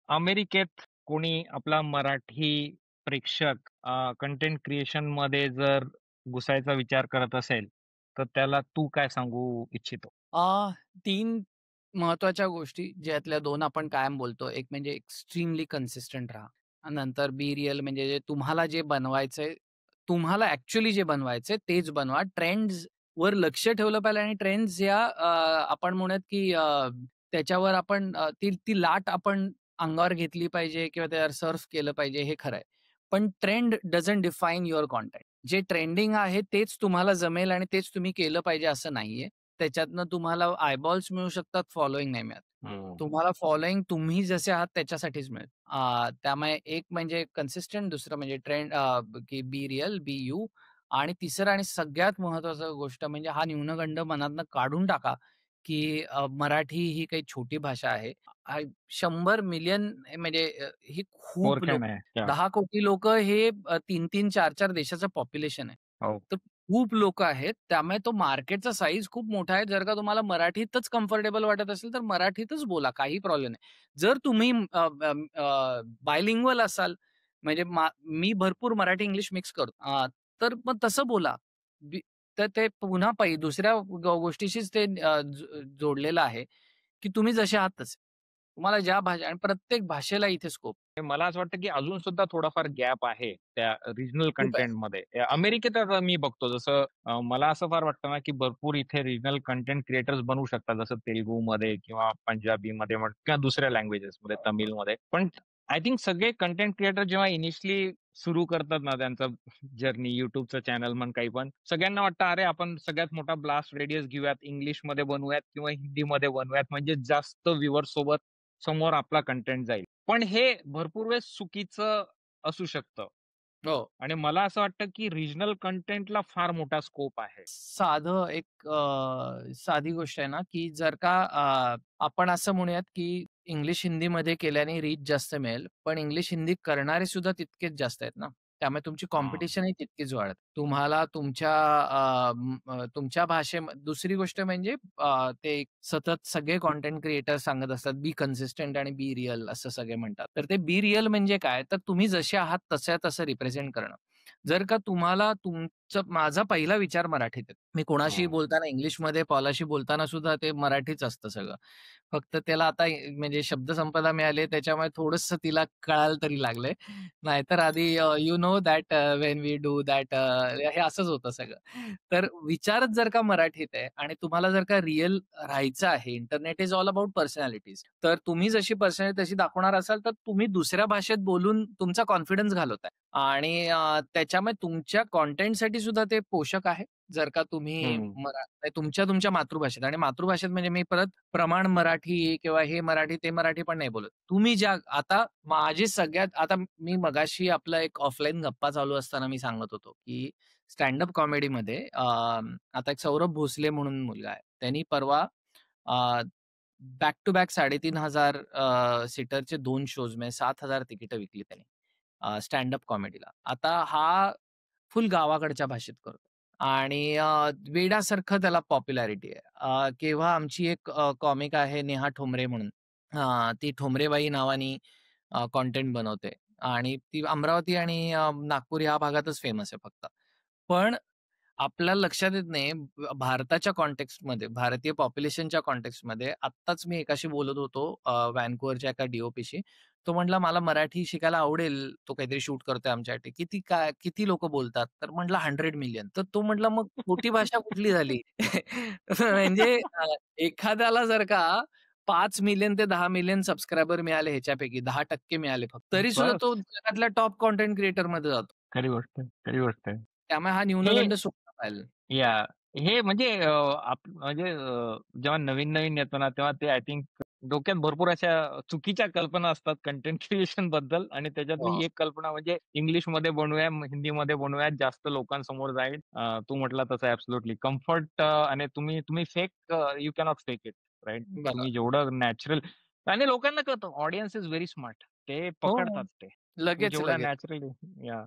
अमेरिकेत कोणी आपला मराठी प्रेक्षक कंटेंट क्रिएशनमध्ये जर घुसायचा विचार करत असेल, तर त्याला तू काय सांगू इच्छितो? 3 महत्त्वाच्या गोष्टी ज्यातल्या 2 आपण कायम बोलतो. एक म्हणजे एक्स्ट्रीमली कन्सिस्टंट राहा. आणि नंतर बी रिअल म्हणजे जे तुम्हाला जे बनवायचंय, तुम्हाला ॲक्चुअली जे बनवायचंय तेच बनवा. ट्रेंड्सवर लक्ष ठेवलं पाहिजे आणि ट्रेंड्स या आपण म्हणूयात की त्याच्यावर आपण ती ती लाट आपण अंगावर घेतली पाहिजे किंवा त्यावर सर्फ केलं पाहिजे हे खरं आहे. पण trend doesn't define your content. जे ट्रेंडिंग आहे तेच तुम्हाला जमेल आणि तेच तुम्ही केलं पाहिजे असं नाहीये. त्याच्यातनं तुम्हाला आयबॉल्स मिळू शकतात, फॉलोइंग नाही मिळत. हं. तुम्हाला फॉलोइंग तुम्ही जसे आहात त्याच्यासाठीच मिळेल. त्यामुळे एक म्हणजे कन्सिस्टंट, दुसरं म्हणजे ट्रेंड की बी रिअल, बी यू आणि तिसरं आणि सगळ्यात महत्त्वाचं गोष्ट म्हणजे हा न्यूनगंड मनातनं काढून टाका, की मराठी ही काही छोटी भाषा आहे. 100 मिलियन म्हणजे ही और खूप क्या लोक मैं क्या 10 कोटी लोकं हे 3-3, 4-4 देशाचं पॉप्युलेशन आहे. हो. तर खूप लोकं आहेत. त्यामुळे तो मार्केटचा साईज खूप मोठा आहे. जर का तुम्हाला मराठीतच कम्फर्टेबल वाटत असेल, तर मराठीतच बोला. काही प्रॉब्लेम नाही. जर तुम्ही बायलिंग्वल असाल, म्हणजे मी भरपूर मराठी इंग्लिश मिक्स करतो. तर मग तसं बोला. बी तर ते पुन्हा दुसऱ्या गोष्टीशीच ते जोडलेलं आहे, की तुम्ही जसे आहात तसे. तुम्हाला ज्या भाषा आणि प्रत्येक भाषेला इथे स्कोप मला असं वाटतं, की अजून सुद्धा थोडाफार गॅप आहे त्या रिजनल खूप आहे. कंटेंटमध्ये. अमेरिकेत आता मी बघतो जसं मला असं फार वाटतं ना, की भरपूर इथे रिजनल कंटेंट क्रिएटर्स बनवू शकतात. जसं तेलुगूमध्ये किंवा पंजाबीमध्ये म्हण किंवा दुसऱ्या लँग्वेजेसमध्ये तमिळमध्ये. पण आय थिंक सगळे कंटेंट क्रिएटर जेव्हा इनिशियली सुरू करतात ना त्यांचं जर्नी YouTubeचं चॅनल म्हण काही पण, सगळ्यांना वाटतं, "अरे, आपण सगळ्यात मोठा ब्लास्ट रेडियस घेऊयात, इंग्लिशमध्ये बनवूयात किंवा हिंदीमध्ये बनवूयात म्हणजे जास्त व्ह्यूअर्स सोबत समोर आपला कंटेंट जाईल." पण हे भरपूर वेळेस चुकीचं असू शकतं हो. आणि मला असं वाटतं, की रिजनल कंटेंटला फार मोठा स्कोप आहे. साधं एक साधी गोष्ट आहे ना, की जर का आपण असं म्हणूयात, की इंग्लिश हिंदीमध्ये केल्याने रीच जास्त मिळेल. पण इंग्लिश हिंदी करणारे सुद्धा तितकेच जास्त आहेत ना. त्यामुळे तुमची हां. कॉम्पिटिशनही तितकीच वाढते. तुम्हाला तुमच्या दुसरी गोष्ट म्हणजे ते सतत सगळे कंटेंट क्रिएटर सांगत असतात, बी कन्सिस्टंट आणि बी रिअल असं सगळे म्हणतात. तर ते बी रिअल म्हणजे काय? तर तुम्ही जसे आहात तसं रिप्रेझेंट करणं. जर का तुम्हाला माझा पहिला विचार मराठीत आहे. मी कोणाशी हं. बोलताना इंग्लिशमध्ये, पॉलाशी बोलताना सुद्धा ते मराठीच असतं सगळं. फक्त त्याला आता म्हणजे शब्दसंपदा मिळाली त्याच्यामुळे थोडंसं तिला कळायला तरी लागलंय. नाहीतर आधी you know that when we do that हे असंच होतं सगळं. तर विचारच जर का मराठीत आहे आणि तुम्हाला जर का रिअल राहायचं आहे, internet is all about personalities. तर तुम्ही जशी पर्सनॅलिटी तशी दाखवणार असाल, तर तुम्ही दुसऱ्या भाषेत बोलून तुमचा कॉन्फिडन्स घालवताय आणि त्याच्यामुळे तुमच्या कंटेंटसाठी सुद्धा ते पोषक आहे. जर का तुम्ही हं. तुमच्या मातृभाषेत आणि मातृभाषेत म्हणजे मी परत प्रमाण मराठी किंवा हे मराठी, ते मराठी पण नाही बोलत. तुम्ही ज्या आता माझी सगळ्यात आता मी मगाशी आपला एक ऑफलाईन गप्पा चालू असताना मी सांगत होतो, की स्टँड-अप कॉमेडीमध्ये आता एक सौरभ भोसले म्हणून मुलगा आहे. त्यांनी परवा बॅक टू बॅक 3,500 सीटरचे 2 शोज म्हणजे 7,000 तिकीटं विकली त्यांनी स्टँड-अप कॉमेडीला. आता हा फुल गावाकडच्या भाषेत करतो आणि वेड्यासारखं त्याला पॉप्युलॅरिटी आहे. केव्हा आमची एक कॉमिक आहे नेहा ठोंबरे म्हणून. ती ठोंबरेबाई नावानी कंटेंट बनवते आणि ती अमरावती आणि नागपूर या भागातच फेमस आहे फक्त. पण आपल्याला लक्षात येत नाही भारताच्या कॉन्टेक्स्टमध्ये, भारतीय पॉप्युलेशनच्या कॉन्टेक्स्टमध्ये आत्ताच मी एकाशी बोलत होतो व्हॅन्कुव्हरच्या एका डी-ओ-पीशी. तो म्हटला, "मला मराठी शिकायला आवडेल." तो काहीतरी शूट करतोय आमच्यासाठी. किती लोकं बोलतात? तर म्हटलं 100 मिलियन. तर तो म्हटला, "मग छोटी भाषा कुठली झाली?" म्हणजे एखाद्याला जर का 5 मिलियन ते 10 मिलियन सबस्क्रायबर मिळाले ह्याच्यापैकी 10% मिळाले फक्त, तरी सुद्धा तो बस. जगातल्या टॉप कंटेंट क्रिएटरमध्ये जातो. खरी गोष्ट आहे, खरी गोष्ट आहे. त्यामुळे हा हे न्यूनगंड सोडला पाहिजे. या हे म्हणजे म्हणजे जेव्हा नवीन-नवीन येतो ना, तेव्हा ते आय थिंक डोक्यात भरपूर अशा चुकीच्या कल्पना असतात कंटेंट क्रिएशन बद्दल आणि त्याच्यातली हो. एक कल्पना म्हणजे इंग्लिशमध्ये बनवूया, हिंदीमध्ये बनवूया, जास्त लोकांसमोर जाईल. तू म्हटला तसं ॲब्सोल्युटली कम्फर्ट आणि तुम्ही तुम्ही fake you cannot fake it, right? बरोबर. तुम्ही जेवढं नॅचरल आणि लोकांना कळतं ऑडियन्स इज व्हेरी स्मार्ट. ते हो, पकडतात ते. तू लगेच, जेवढा लगेच. नॅचरली या.